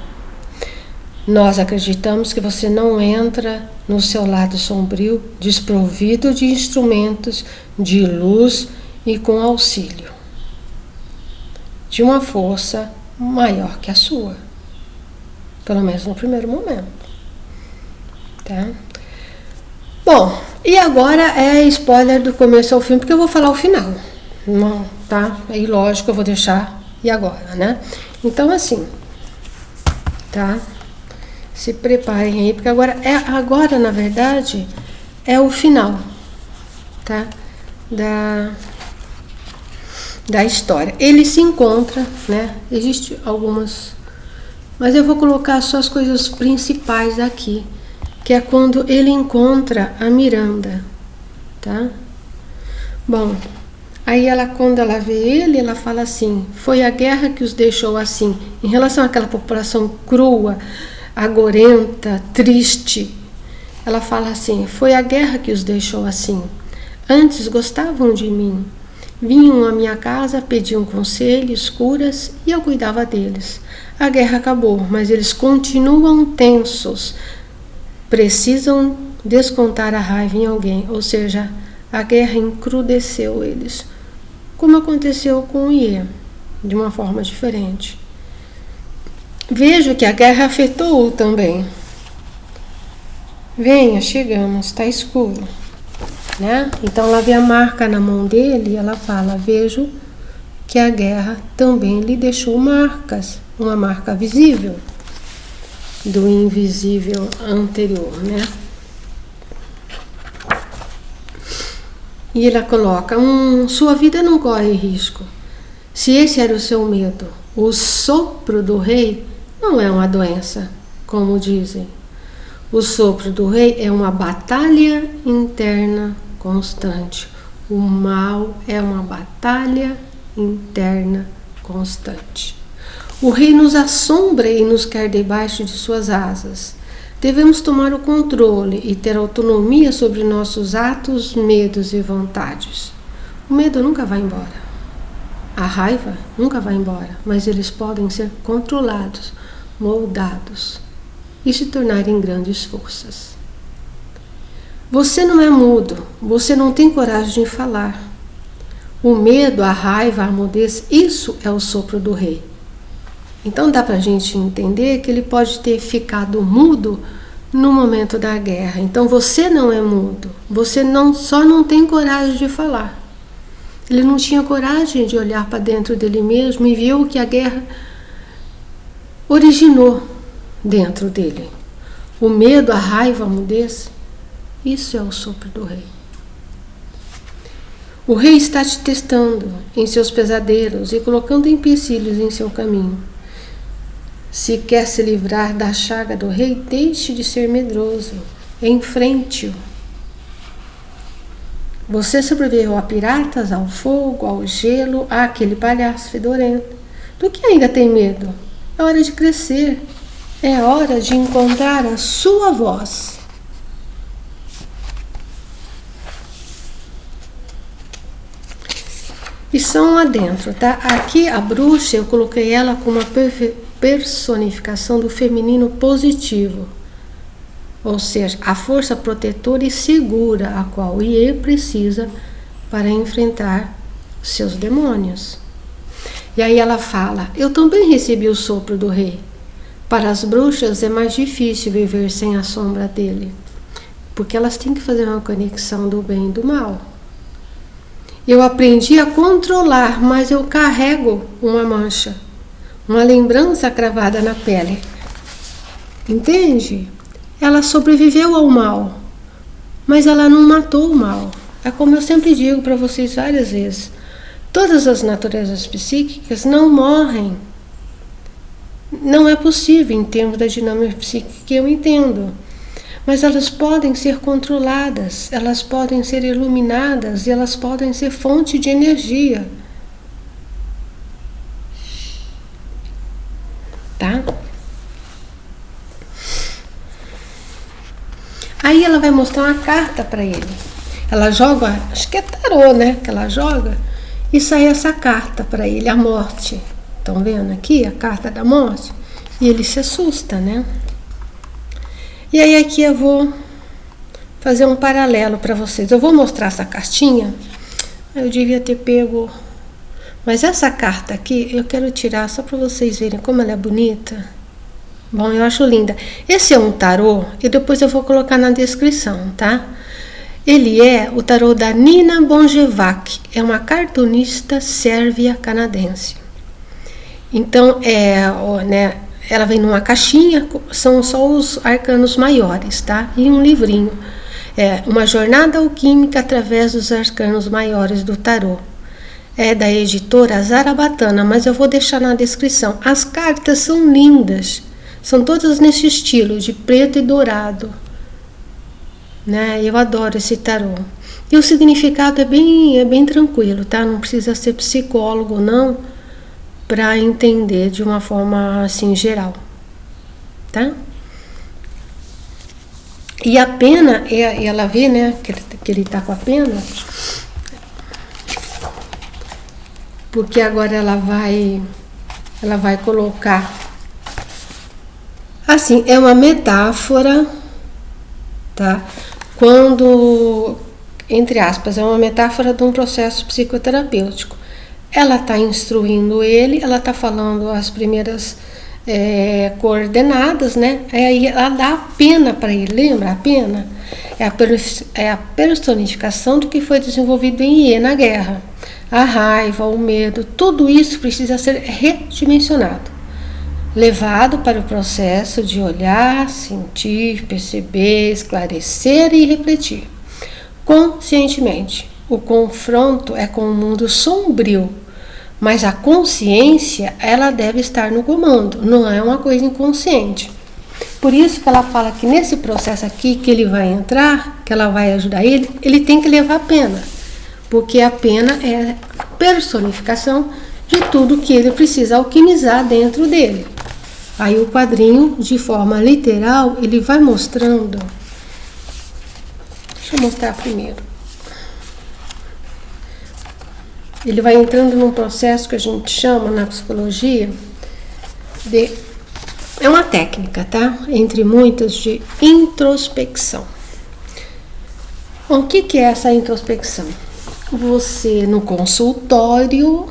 Nós acreditamos que você não entra no seu lado sombrio, desprovido de instrumentos de luz e com auxílio de uma força maior que a sua, pelo menos no primeiro momento, tá? Bom, e agora é spoiler do começo ao fim, porque eu vou falar o final, não, tá? Aí lógico eu vou deixar e agora, né? Então assim, tá? Se preparem aí, porque agora na verdade é o final, tá? Da história. Ele se encontra, né? Existem algumas, mas eu vou colocar só as coisas principais aqui, que é quando ele encontra a Miranda, tá? Bom, aí quando ela vê ele, ela fala assim: foi a guerra que os deixou assim. Em relação àquela população crua, agorenta, triste, ela fala assim: foi a guerra que os deixou assim. Antes gostavam de mim, vinham à minha casa, pediam conselhos, curas e eu cuidava deles. A guerra acabou, mas eles continuam tensos, precisam descontar a raiva em alguém, ou seja, a guerra encrudeceu eles, como aconteceu com o Iê, de uma forma diferente. Vejo que a guerra afetou-o também. Venha, chegamos, está escuro, né? Então ela vê a marca na mão dele e ela fala: vejo que a guerra também lhe deixou marcas, uma marca visível do invisível anterior, né? E ela coloca: sua vida não corre risco. Se esse era o seu medo, o sopro do rei não é uma doença, como dizem. O sopro do rei é uma batalha interna constante. O mal é uma batalha interna constante. O rei nos assombra e nos quer debaixo de suas asas. Devemos tomar o controle e ter autonomia sobre nossos atos, medos e vontades. O medo nunca vai embora. A raiva nunca vai embora, mas eles podem ser controlados, moldados, e se tornarem grandes forças. Você não é mudo, você não tem coragem de falar. O medo, a raiva, a mudez, isso é o sopro do rei. Então dá para a gente entender que ele pode ter ficado mudo no momento da guerra. Então você não é mudo, você só não tem coragem de falar. Ele não tinha coragem de olhar para dentro dele mesmo e ver o que a guerra originou dentro dele. O medo, a raiva, a mudez, isso é o sopro do rei. O rei está te testando em seus pesadelos e colocando empecilhos em seu caminho. Se quer se livrar da chaga do rei, deixe de ser medroso. Enfrente-o. Você sobreviveu a piratas, ao fogo, ao gelo, àquele palhaço fedorento. Do que ainda tem medo? É hora de crescer. É hora de encontrar a sua voz. E só um adentro, tá? Aqui a bruxa, eu coloquei ela como uma personificação do feminino positivo. Ou seja, a força protetora e segura a qual o Ie precisa para enfrentar seus demônios. E aí ela fala, eu também recebi o sopro do rei. Para as bruxas é mais difícil viver sem a sombra dele, porque elas têm que fazer uma conexão do bem e do mal. Eu aprendi a controlar, mas eu carrego uma mancha, uma lembrança cravada na pele. Entende? Ela sobreviveu ao mal, mas ela não matou o mal. É como eu sempre digo para vocês várias vezes. Todas as naturezas psíquicas não morrem. Não é possível em termos da dinâmica psíquica que eu entendo. Mas elas podem ser controladas, elas podem ser iluminadas e elas podem ser fonte de energia. Tá? Aí ela vai mostrar uma carta para ele. Ela joga, acho que é tarô, né? Que ela joga e sai essa carta para ele, a morte. Estão vendo aqui a carta da morte? E ele se assusta, né? E aí aqui eu vou fazer um paralelo para vocês. Eu vou mostrar essa cartinha. Eu devia ter pego... Mas essa carta aqui eu quero tirar só para vocês verem como ela é bonita. Bom, eu acho linda. Esse é um tarô e depois eu vou colocar na descrição, tá? Ele é o tarô da Nina Bonjevac. É uma cartunista sérvia canadense. Então, né, ela vem numa caixinha, são só os arcanos maiores, tá? E um livrinho. É uma jornada alquímica através dos arcanos maiores do tarô. É da editora Zarabatana, mas eu vou deixar na descrição. As cartas são lindas. São todas nesse estilo, de preto e dourado. Né? Eu adoro esse tarô. E o significado é bem tranquilo, tá? Não precisa ser psicólogo, não, para entender de uma forma assim geral, tá? E a pena, ela vê, né, que ele tá com a pena, porque agora ela vai colocar, assim, é uma metáfora, tá? Quando, entre aspas, é uma metáfora de um processo psicoterapêutico. Ela está instruindo ele, ela está falando as primeiras coordenadas, né? Aí ela dá a pena para ele, lembra? A pena é a personificação do que foi desenvolvido em Ie na guerra. A raiva, o medo, tudo isso precisa ser redimensionado, levado para o processo de olhar, sentir, perceber, esclarecer e refletir conscientemente. O confronto é com o mundo sombrio, mas a consciência, ela deve estar no comando, não é uma coisa inconsciente. Por isso que ela fala que nesse processo aqui que ele vai entrar, que ela vai ajudar ele, ele tem que levar a pena, porque a pena é a personificação de tudo que ele precisa alquimizar dentro dele. Aí o quadrinho, de forma literal, ele vai mostrando. Deixa eu mostrar primeiro. Ele vai entrando num processo que a gente chama na psicologia de É uma técnica, tá? Entre muitas, de introspecção. O que é essa introspecção? Você, no consultório,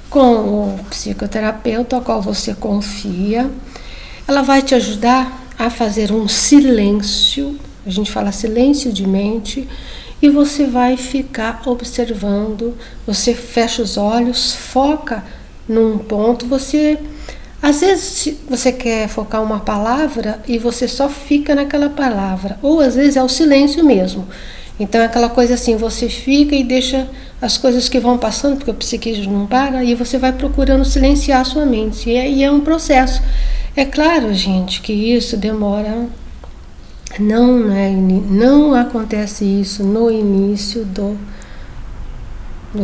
com o psicoterapeuta ao qual você confia, ela vai te ajudar a fazer um silêncio, a gente fala silêncio de mente, e você vai ficar observando, você fecha os olhos, foca num ponto, às vezes você quer focar uma palavra e você só fica naquela palavra, ou às vezes é o silêncio mesmo. Então é aquela coisa assim, você fica e deixa as coisas que vão passando, porque o psiquismo não para, e você vai procurando silenciar a sua mente. E é um processo. É claro, gente, que isso demora. Não acontece isso no início do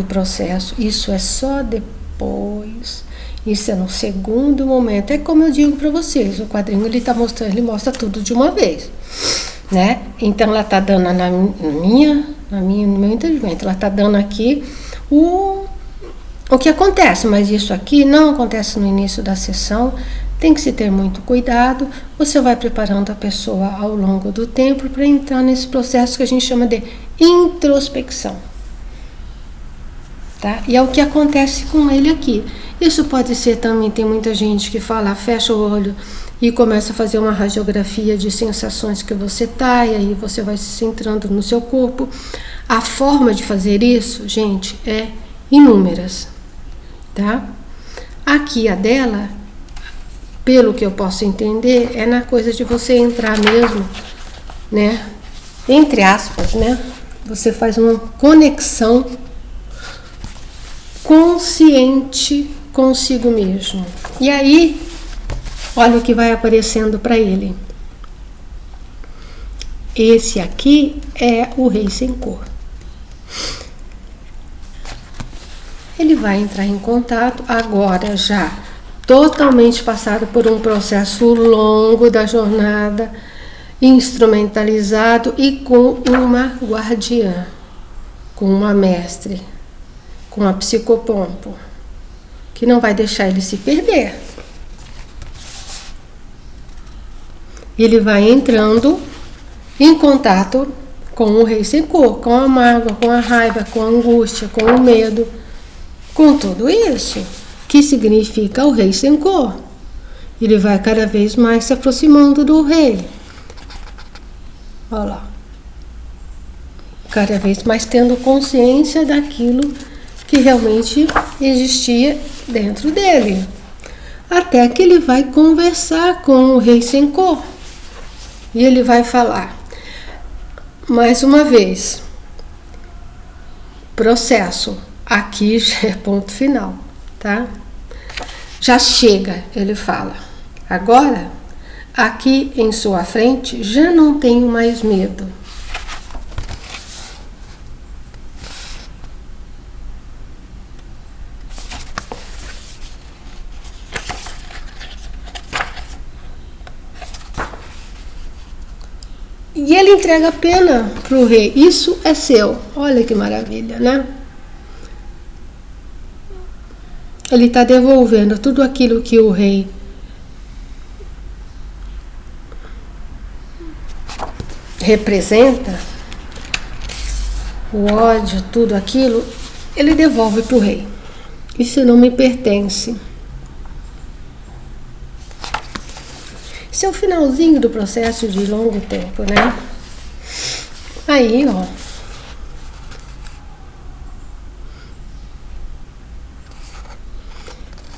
processo. Isso é só depois. Isso é no segundo momento. É como eu digo para vocês, o quadrinho ele mostra tudo de uma vez, né? Então ela tá dando no meu entendimento, ela tá dando aqui o que acontece, mas isso aqui não acontece no início da sessão. Tem que se ter muito cuidado. Você vai preparando a pessoa ao longo do tempo para entrar nesse processo que a gente chama de introspecção. Tá? E é o que acontece com ele aqui. Isso pode ser também, tem muita gente que fala, fecha o olho e começa a fazer uma radiografia de sensações que você tá, e aí você vai se centrando no seu corpo. A forma de fazer isso, gente, é inúmeras, tá? Aqui a dela, pelo que eu posso entender, é na coisa de você entrar mesmo, né? Entre aspas, né? Você faz uma conexão consciente consigo mesmo. E aí, olha o que vai aparecendo para ele. Esse aqui é o Rei Sem Cor. Ele vai entrar em contato agora já totalmente passado por um processo longo da jornada, instrumentalizado e com uma guardiã, com uma mestre, com a psicopompo, que não vai deixar ele se perder. Ele vai entrando em contato com o Rei Sem Cor, com a mágoa, com a raiva, com a angústia, com o medo, com tudo isso, que significa o Rei Sem Cor. Ele vai cada vez mais se aproximando do rei. Olha lá. Cada vez mais tendo consciência daquilo que realmente existia dentro dele. Até que ele vai conversar com o Rei Sem Cor. E ele vai falar, mais uma vez, processo, aqui já é ponto final, tá? Já chega, ele fala. Agora, aqui em sua frente, já não tenho mais medo. E ele entrega a pena para o rei. Isso é seu. Olha que maravilha, né? Ele está devolvendo tudo aquilo que o rei representa, o ódio, tudo aquilo, ele devolve para o rei. Isso não me pertence. Esse é o finalzinho do processo de longo tempo, né? Aí, ó.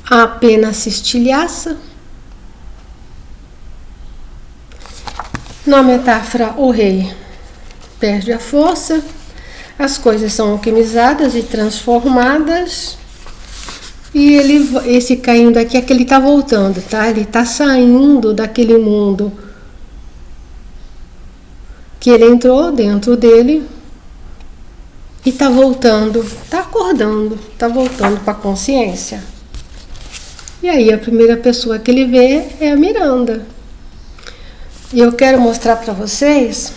A pena se estilhaça. Na metáfora, o rei perde a força, as coisas são alquimizadas e transformadas. E esse caindo aqui é que ele está voltando, tá? Ele está saindo daquele mundo que ele entrou dentro dele e está voltando, está acordando, está voltando para a consciência. E aí a primeira pessoa que ele vê é a Miranda. E eu quero mostrar para vocês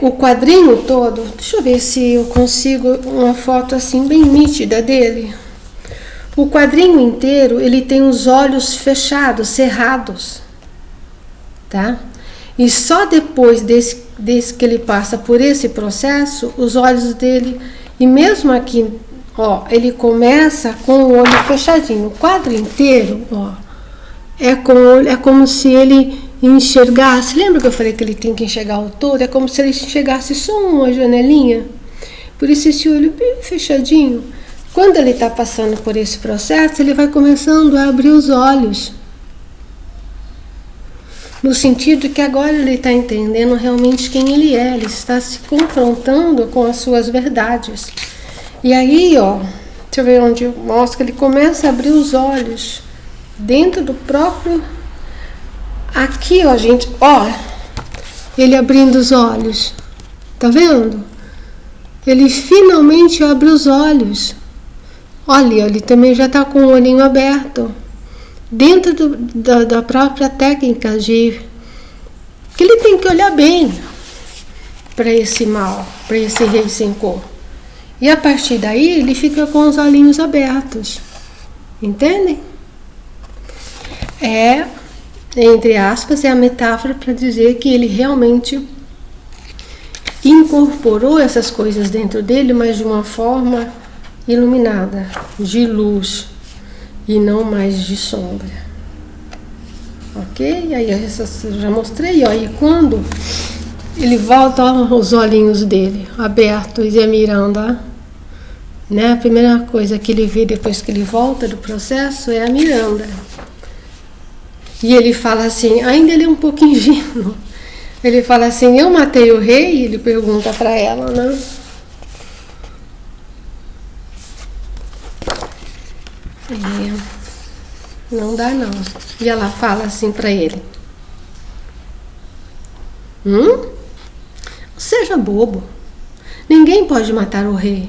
o quadrinho todo. Deixa eu ver se eu consigo uma foto assim bem nítida dele. O quadrinho inteiro, ele tem os olhos fechados, cerrados, tá? E só depois desse que ele passa por esse processo, os olhos dele, e mesmo aqui, ó, ele começa com o olho fechadinho. O quadro inteiro, ó, é como se ele enxergasse. Lembra que eu falei que ele tem que enxergar o todo? É como se ele enxergasse só uma janelinha. Por isso esse olho bem fechadinho. Quando ele está passando por esse processo, ele vai começando a abrir os olhos. No sentido que agora ele está entendendo realmente quem ele é. Ele está se confrontando com as suas verdades. E aí, ó, deixa eu ver onde mostra que ele começa a abrir os olhos. Dentro do próprio... Aqui, ó, gente, ó. Ele abrindo os olhos. Tá vendo? Ele finalmente abre os olhos. Olha, ele também já está com o olhinho aberto. Dentro da própria técnica de... que ele tem que olhar bem para esse mal, para esse rei sem cor. E a partir daí ele fica com os olhinhos abertos. Entendem? Entre aspas, é a metáfora para dizer que ele realmente incorporou essas coisas dentro dele, mas de uma forma iluminada, de luz, e não mais de sombra. Ok? Aí eu já mostrei, ó, e quando ele volta, ó, os olhinhos dele abertos e a Miranda, né? A primeira coisa que ele vê depois que ele volta do processo é a Miranda. E ele fala assim, ainda ele é um pouco ingênuo. Ele fala assim, eu matei o rei? Ele pergunta para ela, né? Não dá não. E ela fala assim para ele, seja bobo, ninguém pode matar o rei,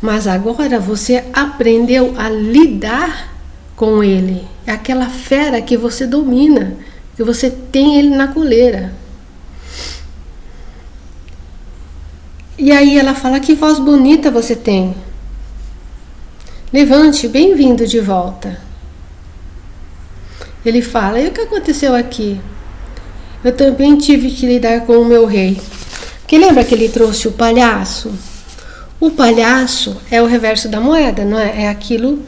mas agora você aprendeu a lidar com ele. É aquela fera que você domina, que você tem ele na coleira. E aí ela fala, que voz bonita você tem. Levante, bem-vindo de volta. Ele fala, e o que aconteceu aqui? Eu também tive que lidar com o meu rei. Porque lembra que ele trouxe o palhaço? O palhaço é o reverso da moeda, não é? É aquilo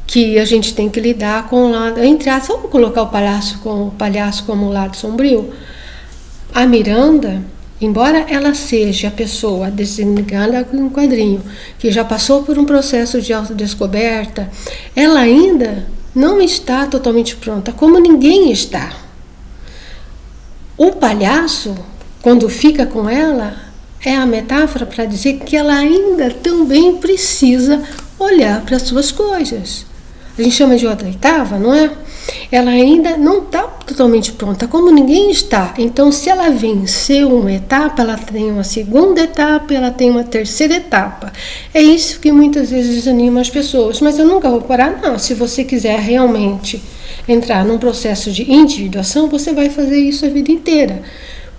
que a gente tem que lidar com o lado... Entre aspas, vamos colocar o palhaço como o lado sombrio? A Miranda, embora ela seja a pessoa desenhada com um quadrinho, que já passou por um processo de autodescoberta, ela ainda não está totalmente pronta, como ninguém está. O palhaço, quando fica com ela, é a metáfora para dizer que ela ainda também precisa olhar para as suas coisas. A gente chama de outra oitava, não é? Ela ainda não está totalmente pronta, como ninguém está. Então, se ela venceu uma etapa, ela tem uma segunda etapa, ela tem uma terceira etapa. É isso que muitas vezes desanima as pessoas. Mas eu nunca vou parar, não. Se você quiser realmente entrar num processo de individuação, você vai fazer isso a vida inteira.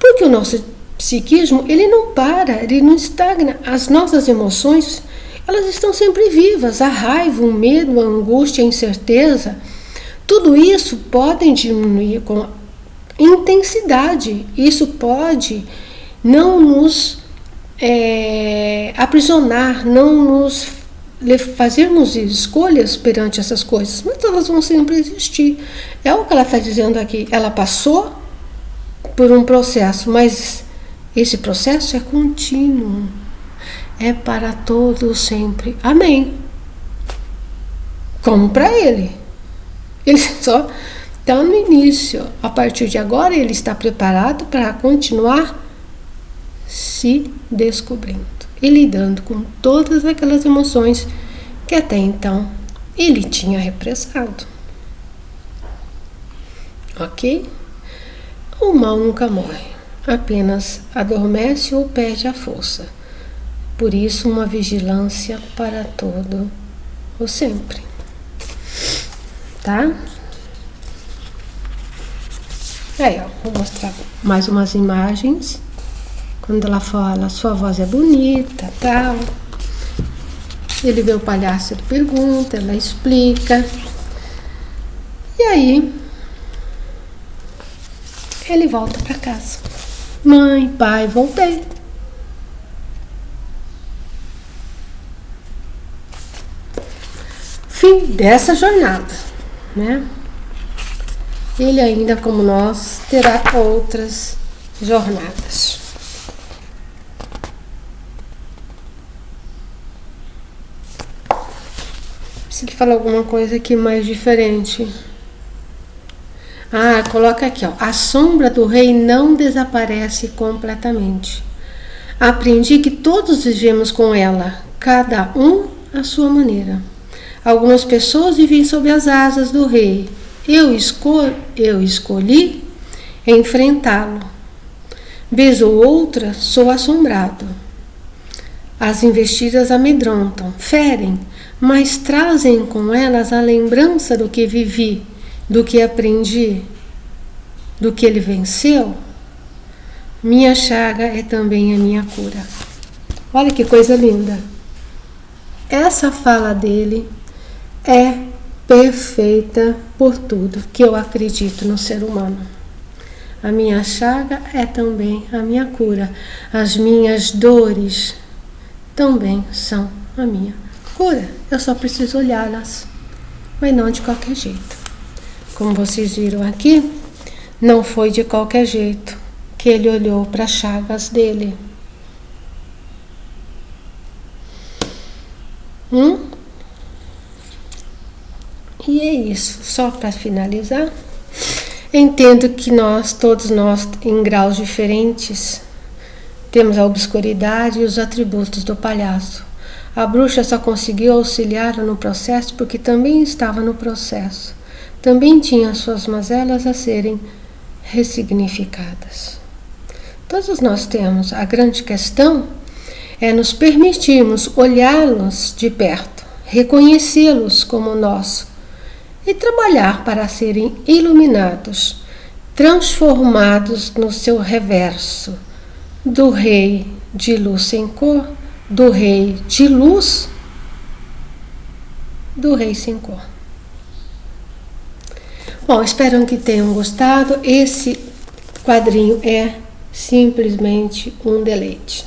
Porque o nosso psiquismo, ele não para, ele não estagna. As nossas emoções, elas estão sempre vivas. A raiva, o medo, a angústia, a incerteza, tudo isso pode diminuir com intensidade. Isso pode não nos aprisionar, não nos fazermos escolhas perante essas coisas, mas elas vão sempre existir. É o que ela está dizendo aqui. Ela passou por um processo, mas esse processo é contínuo. É para todo sempre. Amém. Como para ele. Ele só está no início. A partir de agora, ele está preparado para continuar se descobrindo e lidando com todas aquelas emoções que até então ele tinha repressado. Ok? O mal nunca morre, apenas adormece ou perde a força. Por isso, uma vigilância para todo o sempre. Tá? Aí, ó, vou mostrar mais umas imagens. Quando ela fala, sua voz é bonita, tal. Ele vê o palhaço, ele pergunta, ela explica. E aí, ele volta para casa. Mãe, pai, voltei. Fim dessa jornada, né? Ele ainda, como nós, terá outras jornadas. Preciso falar alguma coisa aqui mais diferente. Coloca aqui, ó. A sombra do rei não desaparece completamente. Aprendi que todos vivemos com ela, cada um à sua maneira. Algumas pessoas vivem sob as asas do rei. Eu escolhi enfrentá-lo. Vez ou outra, sou assombrado. As investidas amedrontam, ferem, mas trazem com elas a lembrança do que vivi, do que aprendi, do que ele venceu. Minha chaga é também a minha cura. Olha que coisa linda. Essa fala dele é perfeita por tudo que eu acredito no ser humano. A minha chaga é também a minha cura. As minhas dores também são a minha cura. Eu só preciso olhá-las, mas não de qualquer jeito. Como vocês viram aqui, não foi de qualquer jeito que ele olhou para as chagas dele. E é isso, só para finalizar, entendo que todos nós, em graus diferentes, temos a obscuridade e os atributos do palhaço. A bruxa só conseguiu auxiliar no processo porque também estava no processo. Também tinha suas mazelas a serem ressignificadas. Todos nós temos. A grande questão é nos permitirmos olhá-los de perto, reconhecê-los como nós, e trabalhar para serem iluminados, transformados no seu reverso, do rei de luz sem cor, do rei de luz, do rei sem cor. Bom, espero que tenham gostado. Esse quadrinho é simplesmente um deleite.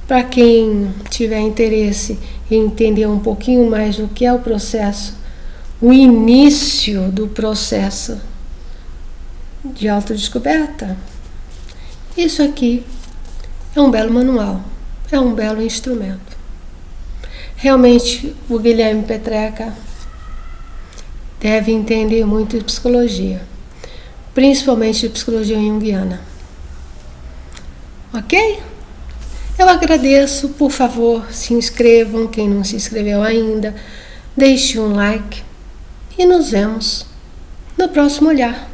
Para quem tiver interesse em entender um pouquinho mais o que é o processo, o início do processo de autodescoberta, isso aqui é um belo manual, é um belo instrumento. Realmente, o Guilherme Petreca deve entender muito de psicologia, principalmente de psicologia junguiana. Ok? Eu agradeço, por favor, se inscrevam, quem não se inscreveu ainda, deixe um like e nos vemos no próximo olhar.